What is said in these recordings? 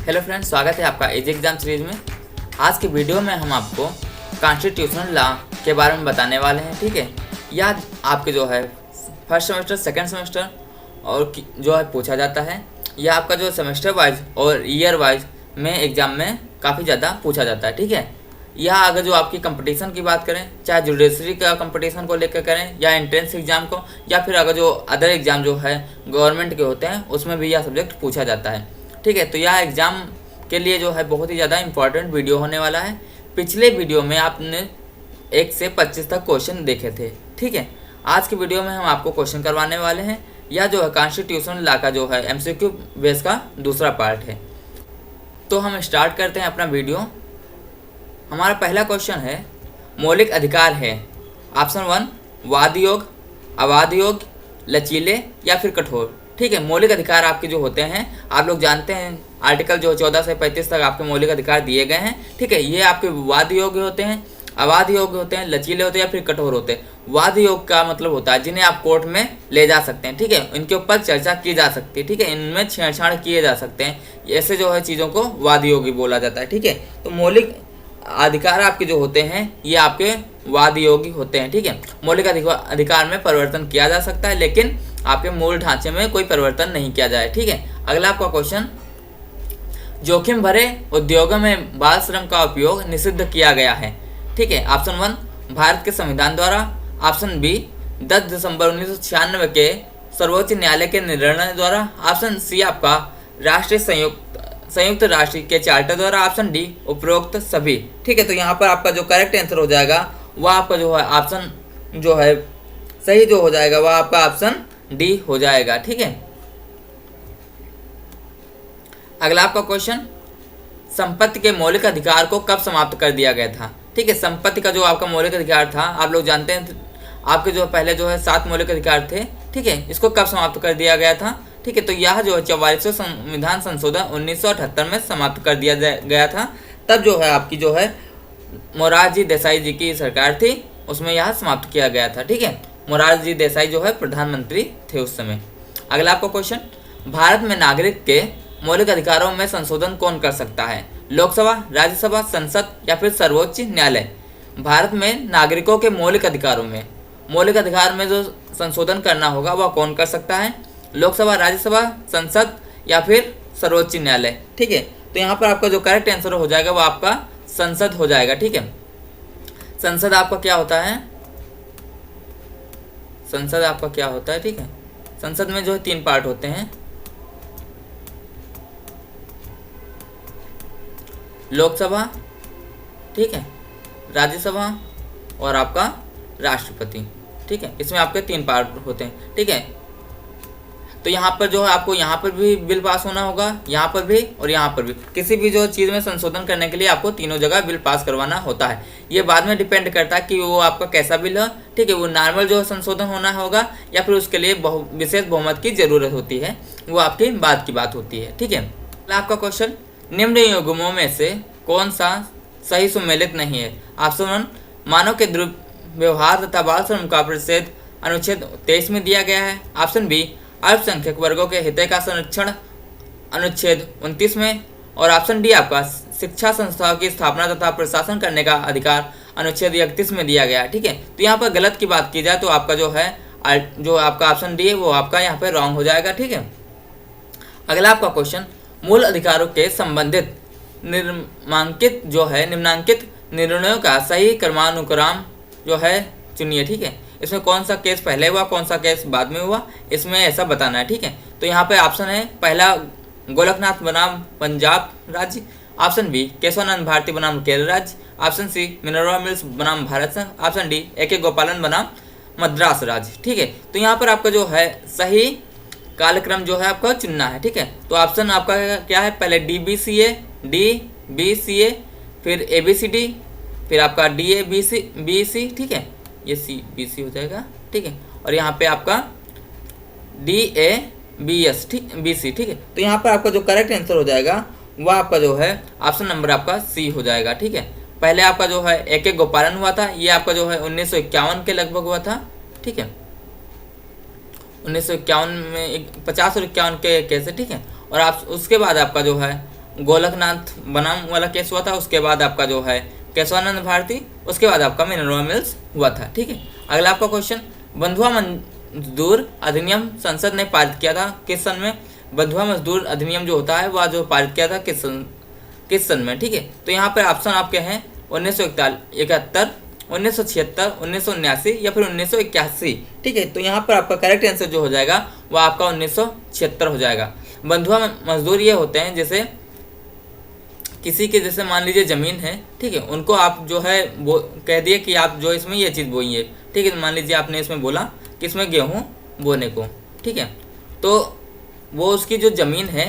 Hello friends, स्वागत है आपका एजी एग्जाम सीरीज में। आज की वीडियो में हम आपको कॉन्स्टिट्यूशनल लॉ के बारे में बताने वाले हैं। ठीक है, यह आपके जो है फर्स्ट सेमेस्टर, सेकंड सेमेस्टर और जो है पूछा जाता है। यह आपका जो सेमेस्टर वाइज और ईयर वाइज में एग्ज़ाम में काफ़ी ज़्यादा पूछा जाता है। ठीक है, यह अगर जो आपकी कंपटीशन की बात करें, चाहे जुडिशरी का कंपटीशन को लेकर करें या एंट्रेंस एग्ज़ाम को, या फिर अगर जो अदर एग्ज़ाम जो है गवर्नमेंट के होते हैं उसमें भी यह सब्जेक्ट पूछा जाता है। ठीक है, तो यह एग्ज़ाम के लिए जो है बहुत ही ज़्यादा इंपॉर्टेंट वीडियो होने वाला है। पिछले वीडियो में आपने 1 से 25 तक क्वेश्चन देखे थे। ठीक है, आज की वीडियो में हम आपको क्वेश्चन करवाने वाले हैं। यह जो है कॉन्स्टिट्यूशनल लॉ का जो है MCQ बेस का दूसरा पार्ट है। तो हम स्टार्ट करते हैं अपना वीडियो। हमारा पहला क्वेश्चन है, मौलिक अधिकार है ऑप्शन 1 वाद योग, अवाद योग, लचीले या फिर कठोर। ठीक है, मौलिक अधिकार आपके जो होते हैं, आप लोग जानते हैं आर्टिकल जो 14 से 35 तक आपके मौलिक अधिकार दिए गए हैं। ठीक है, ये आपके वाद योग्य होते हैं, अवाद योग्य होते हैं, लचीले होते हैं या फिर कठोर होते हैं। वाद योग का मतलब होता है जिन्हें आप कोर्ट में ले जा सकते हैं। ठीक है, इनके ऊपर चर्चा की जा सकती है। ठीक है, इनमें छेड़छाड़ किए जा सकते हैं। ऐसे जो है चीज़ों को वाद योग्य बोला जाता है। ठीक है, तो मौलिक अधिकार आपके जो होते हैं ये आपके वाद योग्य होते हैं। ठीक है, मौलिक अधिकार में परिवर्तन किया जा सकता है, लेकिन आपके मूल ढांचे में कोई परिवर्तन नहीं किया जाए। ठीक है, अगला आपका क्वेश्चन, जोखिम भरे उद्योगों में बाल श्रम का उपयोग निषिद्ध किया गया है। ठीक है, ऑप्शन 1 भारत के संविधान द्वारा, ऑप्शन बी 10 दिसंबर 1996 के सर्वोच्च न्यायालय के निर्णय द्वारा, ऑप्शन सी आपका राष्ट्रीय संयुक्त राष्ट्र के चार्टर द्वारा, ऑप्शन डी उपरोक्त सभी। ठीक है, तो यहाँ पर आपका जो करेक्ट आंसर हो जाएगा वह आपका जो है ऑप्शन जो है सही जो हो जाएगा वह आपका ऑप्शन डी हो जाएगा। ठीक है, अगला आपका क्वेश्चन, संपत्ति के मौलिक अधिकार को कब समाप्त कर दिया गया था। ठीक है, संपत्ति का जो आपका मौलिक अधिकार था, आप लोग जानते हैं आपके जो पहले जो है 7 मौलिक अधिकार थे। ठीक है, इसको कब समाप्त कर दिया गया था। ठीक है, तो यह जो है 44वें संविधान संशोधन 1978 में समाप्त कर दिया गया था। तब जो है आपकी जो है मोरारजी देसाई जी की सरकार थी, उसमें यह समाप्त किया गया था। ठीक है, मोरारजी देसाई जो है प्रधानमंत्री थे उस समय। अगला आपका क्वेश्चन, भारत में नागरिक के मौलिक अधिकारों में संशोधन कौन कर सकता है, लोकसभा, राज्यसभा, संसद या फिर सर्वोच्च न्यायालय। भारत में नागरिकों के मौलिक अधिकारों में जो संशोधन करना होगा वह कौन कर सकता है, लोकसभा, राज्यसभा, संसद या फिर सर्वोच्च न्यायालय। ठीक है, तो यहाँ पर आपका जो करेक्ट आंसर हो जाएगा वह आपका संसद हो जाएगा। ठीक है, संसद आपका क्या होता है, संसद आपका क्या होता है। ठीक है, संसद में जो है 3 पार्ट होते हैं, लोकसभा, ठीक है, राज्यसभा और आपका राष्ट्रपति। ठीक है, इसमें आपके 3 पार्ट होते हैं। ठीक है, तो यहाँ पर जो है आपको यहाँ पर भी बिल पास होना होगा, यहाँ पर भी और यहाँ पर भी। किसी भी जो चीज़ में संशोधन करने के लिए आपको तीनों जगह बिल पास करवाना होता है। ये बाद में डिपेंड करता है कि वो आपका कैसा बिल है। ठीक है, वो नॉर्मल जो संशोधन होना होगा या फिर उसके लिए विशेष बहुमत की ज़रूरत होती है, वो आपकी बात की बात होती है। ठीक है, आपका क्वेश्चन, निम्न युग्मों में से कौन सा सही सुमेलित नहीं है। ऑप्शन 1 मानव के दुर्व्यवहार तथा बाल श्रम का प्रतिषेध अनुच्छेद 23 में दिया गया है। ऑप्शन बी अल्पसंख्यक वर्गों के हित का संरक्षण अनुच्छेद 29 में, और ऑप्शन डी आपका शिक्षा संस्थाओं की स्थापना तथा प्रशासन करने का अधिकार अनुच्छेद 31 में दिया गया है। ठीक है, तो यहाँ पर गलत की बात की जाए तो आपका जो है जो आपका ऑप्शन डी है वो आपका यहाँ पर रॉन्ग हो जाएगा। ठीक है, अगला आपका क्वेश्चन, मूल अधिकारों के संबंधित निम्नांकित निर्णयों का सही क्रमानुक्रम जो है चुनिए। ठीक है, इसमें कौन सा केस पहले हुआ, कौन सा केस बाद में हुआ, इसमें ऐसा बताना है। ठीक है, तो यहाँ पे ऑप्शन है, पहला गोलकनाथ बनाम पंजाब राज्य, ऑप्शन बी केशवानंद भारती बनाम केरल राज्य, ऑप्शन सी मिनर्वा मिल्स बनाम भारत संघ, ऑप्शन डी AK गोपालन बनाम मद्रास राज्य। ठीक है, तो यहाँ पर आपका जो है सही कालक्रम जो है आपका चुनना है। ठीक है, तो ऑप्शन आपका क्या है, पहले DBCA, फिर ABCD, फिर आपका DABC, ठीक है, ये CBC हो जाएगा। ठीक है, और यहाँ पे आपका DABS, ठीक, BC। ठीक है, तो यहाँ पर आपका जो करेक्ट आंसर हो जाएगा वह आपका जो है ऑप्शन नंबर आपका सी हो जाएगा। ठीक है, पहले आपका जो है AK गोपालन हुआ था, ये आपका जो है 1951 के लगभग हुआ था। ठीक है, 1951 में 50 और 51 के केस है। ठीक है, और आप उसके बाद आपका जो है गोलकनाथ बनाम वाला केस हुआ था, उसके बाद आपका जो है केशवानंद भारती, उसके बाद आपका मिनरवा मिल्स हुआ था। ठीक है, अगला आपका क्वेश्चन, बंधुआ मजदूर अधिनियम संसद ने पारित किया था किस सन में? बंधुआ मजदूर अधिनियम जो होता है वह जो पारित किया था किस सन में? ठीक है, तो यहाँ पर ऑप्शन आपके हैं 1971, 1976, 1979 या फिर 1981। ठीक है, तो यहाँ पर आपका करेक्ट आंसर जो हो जाएगा वह आपका 1976 हो जाएगा। बंधुआ मजदूर ये होते हैं जैसे किसी के जैसे मान लीजिए ज़मीन है, ठीक है, उनको आप जो है वो कह दिए कि आप जो इसमें ये चीज़ बोइए। ठीक है, मान लीजिए आपने इसमें बोला कि इसमें गेहूँ बोने को, ठीक है, तो वो उसकी जो ज़मीन है,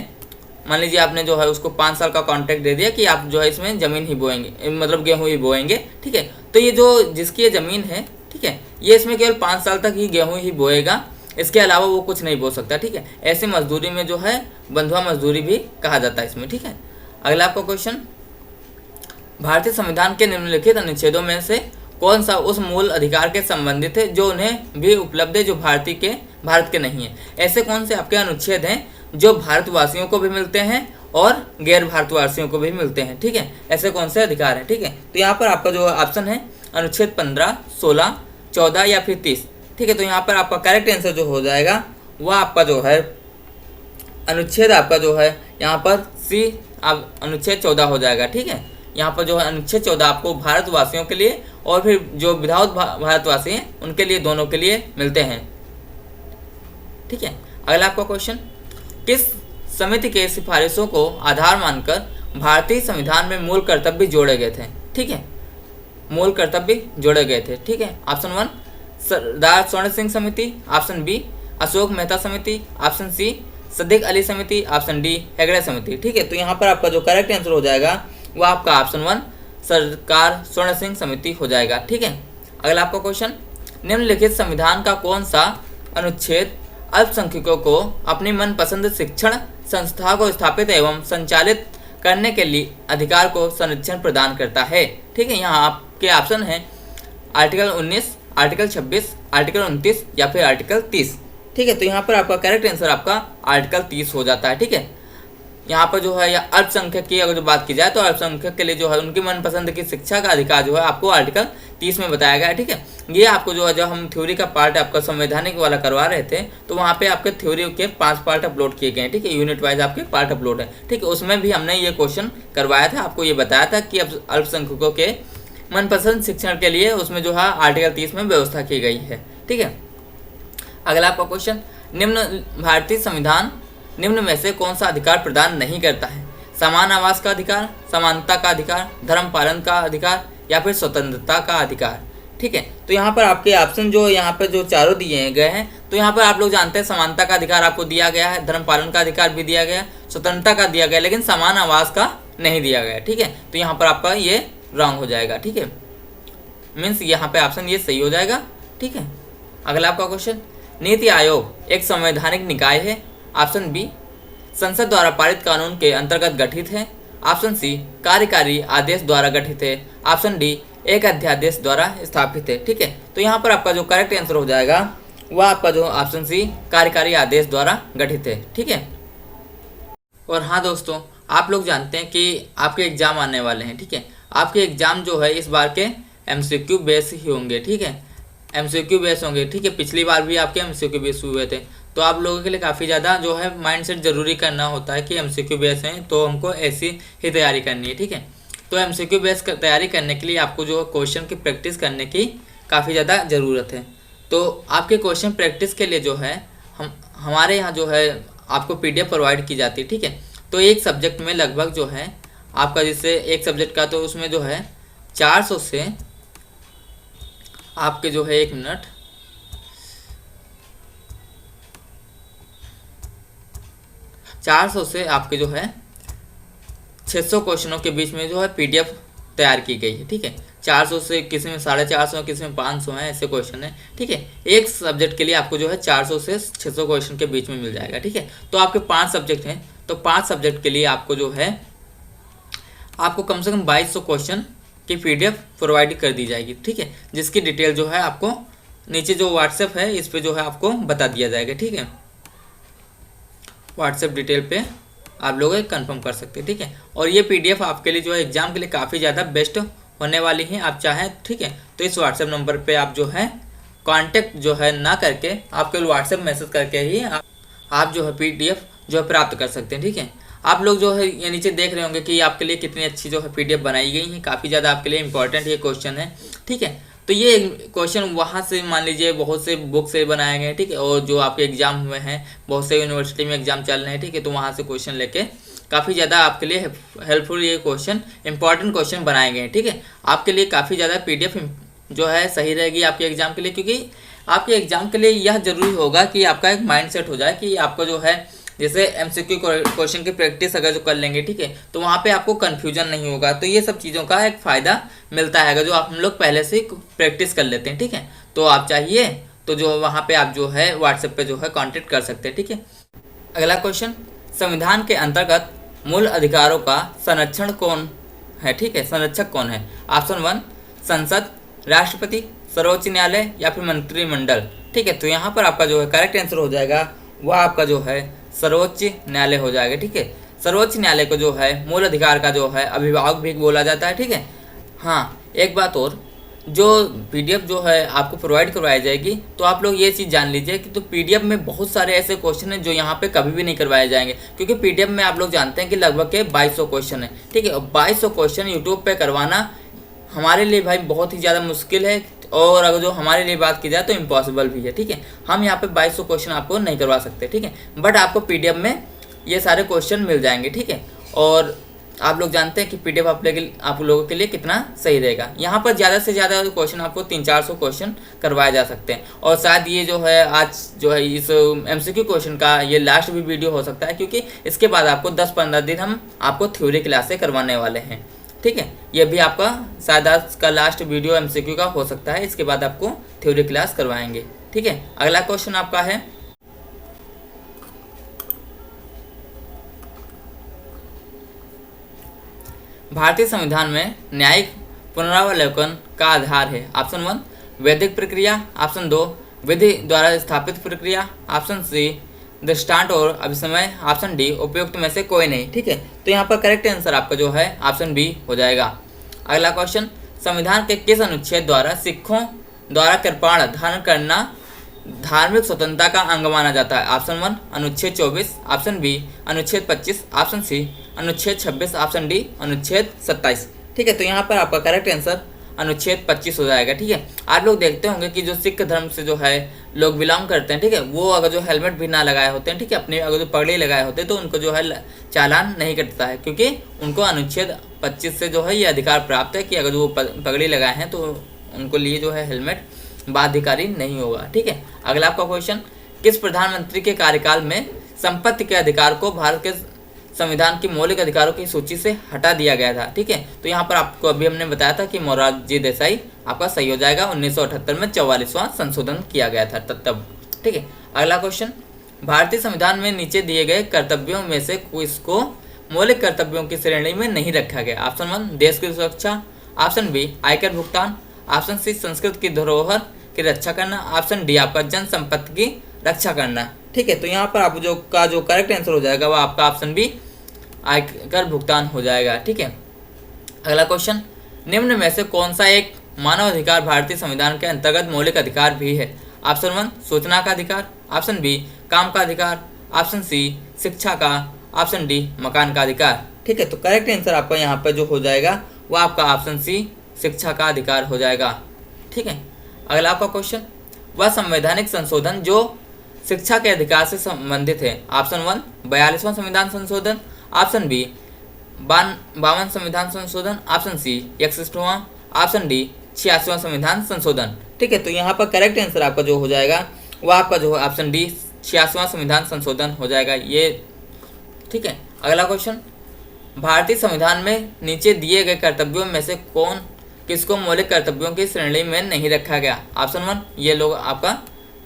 मान लीजिए आपने जो है उसको 5 साल का कॉन्ट्रैक्ट दे दिया कि आप जो है इसमें ज़मीन ही बोएंगे, मतलब गेहूँ ही बोएंगे। ठीक है, तो ये जो जिसकी ये ज़मीन है, ठीक है, ये इसमें केवल 5 साल तक ही गेहूँ ही बोएगा, इसके अलावा वो कुछ नहीं बो सकता। ठीक है, ऐसी मजदूरी में जो है बंधुआ मजदूरी भी कहा जाता है इसमें। ठीक है, अगला आपका क्वेश्चन, भारतीय संविधान के निम्नलिखित अनुच्छेदों में से कौन सा उस मूल अधिकार के संबंधित है जो उन्हें भी उपलब्ध है जो भारत के नहीं है? ऐसे कौन से आपके अनुच्छेद हैं जो भारतवासियों को भी मिलते हैं और गैर भारतवासियों को भी मिलते हैं? ठीक है, ऐसे कौन से अधिकार हैं? ठीक है, तो यहाँ पर आपका जो ऑप्शन है अनुच्छेद 15, 16, 14 या फिर 30। ठीक है, तो यहाँ पर आपका करेक्ट आंसर जो हो जाएगा वह आपका जो है अनुच्छेद आपका जो है यहाँ पर सी अब अनुच्छेद 14 हो जाएगा। ठीक है, यहाँ पर जो है अनुच्छेद 14 आपको भारतवासियों के लिए और फिर जो विदाउट भारतवासी हैं उनके लिए, दोनों के लिए मिलते हैं। ठीक है, अगला आपका क्वेश्चन, किस समिति के सिफारिशों को आधार मानकर भारतीय संविधान में मूल कर्तव्य जोड़े गए थे? ठीक है, मूल कर्तव्य जोड़े गए थे। ठीक है, ऑप्शन 1 सरदार स्वर्ण सिंह समिति, ऑप्शन बी अशोक मेहता समिति, ऑप्शन सी सदीक अली समिति, ऑप्शन डी हेगड़े समिति। ठीक है, तो यहाँ पर आपका जो करेक्ट आंसर हो जाएगा वो आपका ऑप्शन 1 सरकार स्वर्ण सिंह समिति हो जाएगा। ठीक है, अगला आपका क्वेश्चन, निम्नलिखित संविधान का कौन सा अनुच्छेद अल्पसंख्यकों को अपनी मनपसंद शिक्षण संस्था को स्थापित एवं संचालित करने के लिए अधिकार को संरक्षण प्रदान करता है? ठीक है, यहाँ आपके ऑप्शन है आर्टिकल 19, आर्टिकल 26, आर्टिकल 29 या फिर आर्टिकल 30। ठीक है, तो यहाँ पर आपका करेक्ट आंसर आपका आर्टिकल 30 हो जाता है। ठीक है, यहाँ पर जो है या अल्पसंख्यक की अगर जो बात की जाए तो अल्पसंख्यक के लिए जो है उनकी मनपसंद की शिक्षा का अधिकार जो है आपको आर्टिकल 30 में बताया गया है। ठीक है, ये आपको जो है जब हम थ्योरी का पार्ट आपका संवैधानिक वाला करवा रहे थे तो वहाँ पे आपके थ्योरी के 5 पार्ट अपलोड किए गए हैं। ठीक है, यूनिट वाइज आपके पार्ट अपलोड है। ठीक है, उसमें भी हमने ये क्वेश्चन करवाया था, आपको ये बताया था कि अब अल्पसंख्यकों के मनपसंद शिक्षण के लिए उसमें जो है आर्टिकल 30 में व्यवस्था की गई है। ठीक है, अगला आपका क्वेश्चन, निम्न भारतीय संविधान निम्न में से कौन सा अधिकार प्रदान नहीं करता है? समान आवास का अधिकार, समानता का अधिकार, धर्म पालन का अधिकार या फिर स्वतंत्रता का अधिकार? ठीक है, तो यहाँ पर आपके ऑप्शन जो यहाँ पर जो चारों दिए गए हैं, तो यहाँ पर आप लोग जानते हैं समानता का अधिकार आपको दिया गया है, धर्म पालन का अधिकार भी दिया गया, स्वतंत्रता का दिया गया, लेकिन समान आवास का नहीं दिया गया। ठीक है, तो यहाँ पर आपका ये रॉन्ग हो जाएगा। ठीक है, मीन्स यहाँ पे ऑप्शन ये सही हो जाएगा। ठीक है, अगला आपका क्वेश्चन, नीति आयोग एक संवैधानिक निकाय है? ऑप्शन बी संसद द्वारा पारित कानून के अंतर्गत गठित है, ऑप्शन सी कार्यकारी आदेश द्वारा गठित है, ऑप्शन डी एक अध्यादेश द्वारा स्थापित है। ठीक है, तो यहाँ पर आपका जो करेक्ट आंसर हो जाएगा वह आपका जो ऑप्शन सी कार्यकारी आदेश द्वारा गठित है। ठीक है, और हाँ दोस्तों, आप लोग जानते हैं कि आपके एग्जाम आने वाले हैं। ठीक है, आपके एग्जाम जो है इस बार के MCQ बेस ही होंगे। ठीक है, MCQ बेस होंगे। ठीक है, पिछली बार भी आपके MCQ बेस हुए थे, तो आप लोगों के लिए काफ़ी ज़्यादा जो है माइंडसेट जरूरी करना होता है कि MCQ बेस हैं तो हमको ऐसी ही तैयारी करनी है। ठीक है, तो MCQ बेस तैयारी करने के लिए आपको जो क्वेश्चन की प्रैक्टिस करने की काफ़ी ज़्यादा ज़रूरत है। तो आपके क्वेश्चन प्रैक्टिस के लिए जो है हमारे यहाँ जो है आपको PDF प्रोवाइड की जाती है। ठीक है, तो एक सब्जेक्ट में लगभग जो है आपका, जिससे एक सब्जेक्ट का तो उसमें जो है 400 से आपके जो है 1 मिनट 400 से आपके जो है 600 क्वेश्चनों के बीच में जो है PDF तैयार की गई है। ठीक है, 400 से किसी में 450, किसी में 500 है, ऐसे क्वेश्चन है। ठीक है, एक सब्जेक्ट के लिए आपको जो है 400 से 600 क्वेश्चन के बीच में मिल जाएगा। ठीक है, तो आपके 5 सब्जेक्ट हैं, तो 5 सब्जेक्ट के लिए आपको जो है आपको कम से कम 2200 क्वेश्चन की PDF प्रोवाइड कर दी जाएगी। ठीक है, जिसकी डिटेल जो है आपको नीचे जो WhatsApp है इस पे जो है आपको बता दिया जाएगा। ठीक है, WhatsApp डिटेल पे आप लोग कंफर्म कर सकते हैं, ठीक है। और ये PDF आपके लिए जो है एग्जाम के लिए काफ़ी ज़्यादा बेस्ट होने वाली है। आप चाहें, ठीक है, तो इस व्हाट्सएप नंबर पे आप जो है कांटेक्ट जो है ना करके आप केवल व्हाट्सएप मैसेज करके ही आप जो है PDF जो है प्राप्त कर सकते हैं, ठीक है। आप लोग जो है ये नीचे देख रहे होंगे कि आपके लिए कितनी अच्छी जो है PDF बनाई गई है, काफ़ी ज़्यादा आपके लिए इंपॉर्टेंट ये क्वेश्चन है, ठीक है। तो ये क्वेश्चन वहाँ से मान लीजिए बहुत से बुक से बनाए गए हैं, ठीक है, और जो आपके एग्जाम हुए हैं, बहुत से यूनिवर्सिटी में एग्जाम चल रहे हैं, ठीक है, तो वहाँ से क्वेश्चन लेके काफ़ी ज़्यादा आपके लिए हेल्पफुल ये क्वेश्चन इंपॉर्टेंट क्वेश्चन बनाए गए हैं, ठीक है। आपके लिए काफ़ी ज़्यादा PDF जो है सही रहेगी आपके एग्जाम के लिए, क्योंकि आपके एग्जाम के लिए यह जरूरी होगा कि आपका एक माइंड सेट हो जाए कि आपको जो है जैसे MCQ क्वेश्चन की प्रैक्टिस अगर जो कर लेंगे, ठीक है, तो वहाँ पे आपको कन्फ्यूजन नहीं होगा। तो ये सब चीज़ों का एक फ़ायदा मिलता है जो हम लोग पहले से प्रैक्टिस कर लेते हैं, ठीक है। तो आप चाहिए तो जो वहाँ पे आप जो है व्हाट्सएप पे जो है कॉन्टेक्ट कर सकते हैं, ठीक है। अगला क्वेश्चन, संविधान के अंतर्गत मूल अधिकारों का संरक्षण कौन है, ठीक है, संरक्षक कौन है? ऑप्शन 1 संसद, राष्ट्रपति, सर्वोच्च न्यायालय या फिर मंत्रिमंडल, ठीक है। तो यहाँ पर आपका जो है करेक्ट आंसर हो जाएगा वह आपका जो है सर्वोच्च न्यायालय हो जाएगा, ठीक है। सर्वोच्च न्यायालय को जो है मूल अधिकार का जो है अभिभावक भी बोला जाता है, ठीक है। हाँ, एक बात और, जो PDF जो है आपको प्रोवाइड करवाई जाएगी, तो आप लोग ये चीज़ जान लीजिए कि तो PDF में बहुत सारे ऐसे क्वेश्चन हैं जो यहाँ पे कभी भी नहीं करवाए जाएंगे, क्योंकि PDF में आप लोग जानते हैं कि लगभग के 2200 क्वेश्चन है, ठीक है। और 2200 क्वेश्चन यूट्यूब पे करवाना हमारे लिए भाई बहुत ही ज़्यादा मुश्किल है, और अगर जो हमारे लिए बात की जाए तो इम्पॉसिबल भी है, ठीक है। हम यहाँ पे 2200 क्वेश्चन आपको नहीं करवा सकते, ठीक है, बट आपको PDF में ये सारे क्वेश्चन मिल जाएंगे, ठीक है। और आप लोग जानते हैं कि PDF आप लोगों के लिए कितना सही रहेगा। यहाँ पर ज़्यादा से ज़्यादा क्वेश्चन आपको 300-400 क्वेश्चन करवाए जा सकते हैं। और शायद ये जो है आज जो है इस MCQ क्वेश्चन का ये लास्ट भी वीडियो हो सकता है, क्योंकि इसके बाद आपको 10-15 दिन हम आपको थ्योरी क्लासें करवाने वाले हैं, ठीक है। ये भी आपका शायद आज का लास्ट वीडियो MCQ का हो सकता है, इसके बाद आपको थ्योरी क्लास करवाएंगे, ठीक है। अगला क्वेश्चन आपका है, भारतीय संविधान में न्यायिक पुनरावलोकन का आधार है? ऑप्शन 1 वैदिक प्रक्रिया, ऑप्शन 2 विधि द्वारा स्थापित प्रक्रिया, ऑप्शन C दृष्टांत और अभिसमय, ऑप्शन डी उपयुक्त में से कोई नहीं, ठीक है। तो यहाँ पर करेक्ट आंसर आपका जो है ऑप्शन बी हो जाएगा। अगला क्वेश्चन, संविधान के किस अनुच्छेद द्वारा सिखों द्वारा कृपाण धारण करना धार्मिक स्वतंत्रता का अंग माना जाता है? ऑप्शन 1 अनुच्छेद 24, ऑप्शन बी अनुच्छेद 25, ऑप्शन सी अनुच्छेद 26, ऑप्शन डी अनुच्छेद 27, ठीक है। तो यहाँ पर आपका करेक्ट आंसर अनुच्छेद 25 हो जाएगा, ठीक है। आप लोग देखते होंगे कि जो सिख धर्म से जो है लोग बिलोंग करते हैं, ठीक है, वो अगर जो हेलमेट भी ना लगाए होते हैं, ठीक है, अपने अगर जो पगड़ी लगाए होते हैं तो उनको जो है चालान नहीं कटता है, क्योंकि उनको अनुच्छेद 25 से जो है ये अधिकार प्राप्त है कि अगर वो पगड़ी लगाए हैं तो उनको लिए जो है हेलमेट बाध्यकारी नहीं होगा, ठीक है। अगला आपका क्वेश्चन, किस प्रधानमंत्री के कार्यकाल में संपत्ति के अधिकार को भारत के संविधान की मौलिक अधिकारों की सूची से हटा दिया गया था? ठीक है, तो यहाँ पर आपको अभी हमने बताया था कि मोरारजी देसाई आपका सही हो जाएगा। 1978 में 44वां संशोधन किया गया था तब। ठीक है, अगला क्वेश्चन, भारतीय संविधान में नीचे दिए गए कर्तव्यों में से किसको मौलिक कर्तव्यों की श्रेणी में नहीं रखा गया? ऑप्शन 1 देश की सुरक्षा, ऑप्शन बी आयकर भुगतान, ऑप्शन सी संस्कृत की धरोहर की रक्षा करना, ऑप्शन डी आपका जन संपत्ति की रक्षा करना। ठीक है, तो यहाँ पर आप जो करेक्ट आंसर हो जाएगा वो आपका ऑप्शन बी आयकर भुगतान हो जाएगा। ठीक है, अगला क्वेश्चन, निम्न में से कौन सा एक मानव अधिकार भारतीय संविधान के अंतर्गत मौलिक अधिकार भी है? ऑप्शन 1 सूचना का अधिकार, ऑप्शन बी काम का अधिकार, ऑप्शन सी शिक्षा का, ऑप्शन डी मकान का अधिकार। ठीक है, तो करेक्ट आंसर आपका यहाँ पर जो हो जाएगा वो आपका ऑप्शन सी शिक्षा का अधिकार हो जाएगा। ठीक है, अगला आपका क्वेश्चन, वह संवैधानिक संशोधन जो शिक्षा के अधिकार से संबंधित है? ऑप्शन 1 42वां संविधान संशोधन, ऑप्शन बी 52वां संविधान संशोधन, ऑप्शन सी 61वां, ऑप्शन डी 86वां संविधान संशोधन। ठीक है, तो यहाँ पर करेक्ट आंसर आपका जो हो जाएगा वो आपका जो है ऑप्शन डी 86वां संविधान संशोधन हो जाएगा ये। ठीक है, अगला क्वेश्चन, भारतीय संविधान में नीचे दिए गए कर्तव्यों में से किसको मौलिक कर्तव्यों की श्रेणी में नहीं रखा गया? ऑप्शन 1 ये लोग आपका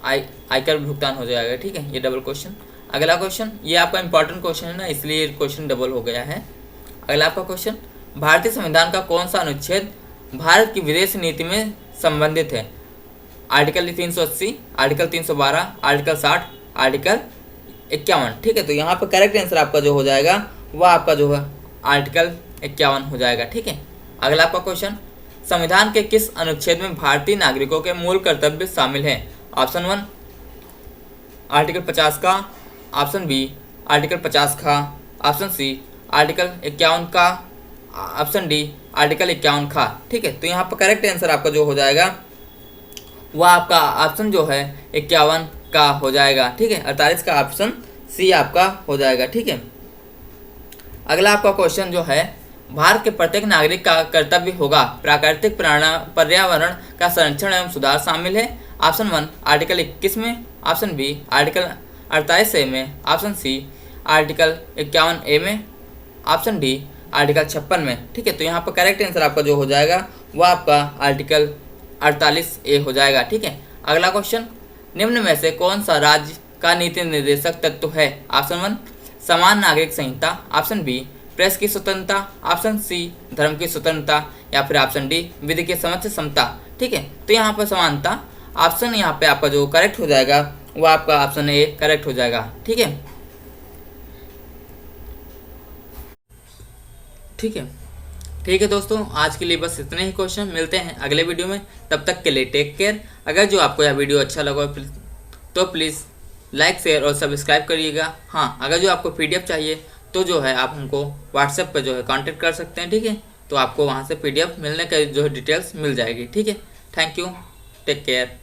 आयकर भुगतान हो जाएगा। ठीक है, ये डबल क्वेश्चन। अगला क्वेश्चन, ये आपका इंपॉर्टेंट क्वेश्चन है ना, इसलिए क्वेश्चन डबल हो गया है। अगला आपका क्वेश्चन, भारतीय संविधान का कौन सा अनुच्छेद भारत की विदेश नीति में संबंधित है? आर्टिकल 380, आर्टिकल 312, आर्टिकल 60, आर्टिकल 51, ठीक है। तो यहाँ पर करेक्ट आंसर आपका जो हो जाएगा वह आपका जो है आर्टिकल 51 हो जाएगा, ठीक है। अगला आपका क्वेश्चन, संविधान के किस अनुच्छेद में भारतीय नागरिकों के मूल कर्तव्य शामिल है? ऑप्शन 1 आर्टिकल 50 का, ऑप्शन बी आर्टिकल 50 का, ऑप्शन सी आर्टिकल 51 का, ऑप्शन डी आर्टिकल 51 का, ठीक है। तो यहाँ पर करेक्ट आंसर आपका जो हो जाएगा वह आपका ऑप्शन जो है 51 का हो जाएगा, ठीक है। 48 का ऑप्शन सी आपका हो जाएगा, ठीक है। अगला आपका क्वेश्चन जो है, भारत के प्रत्येक नागरिक का कर्तव्य होगा प्राकृतिक पर्यावरण का संरक्षण एवं सुधार शामिल है? ऑप्शन 1 आर्टिकल 21 में, ऑप्शन बी आर्टिकल 48 ए में, ऑप्शन सी आर्टिकल 51 ए में, ऑप्शन डी आर्टिकल 56 में, ठीक है। तो यहाँ पर करेक्ट आंसर आपका जो हो जाएगा वह आपका आर्टिकल 48 ए हो जाएगा, ठीक है। अगला क्वेश्चन, निम्न में से कौन सा राज्य का नीति निर्देशक तत्व है? ऑप्शन 1 समान नागरिक संहिता, ऑप्शन बी प्रेस की स्वतंत्रता, ऑप्शन सी धर्म की स्वतंत्रता, या फिर ऑप्शन डी विधि के समक्ष समता, ठीक है। तो यहाँ पर समानता ऑप्शन यहाँ पे आपका जो करेक्ट हो जाएगा वो आपका ऑप्शन ए करेक्ट हो जाएगा, ठीक है। ठीक है दोस्तों, आज के लिए बस इतने ही क्वेश्चन। मिलते हैं अगले वीडियो में, तब तक के लिए टेक केयर। अगर जो आपको यह वीडियो अच्छा लगा तो प्लीज़ लाइक शेयर और सब्सक्राइब करिएगा। हाँ, अगर जो आपको PDF चाहिए तो जो है आप हमको व्हाट्सएप पर जो है कांटेक्ट कर सकते हैं, ठीक है। तो आपको वहाँ से PDF मिलने का जो है डिटेल्स मिल जाएगी, ठीक है। Thank you, take care.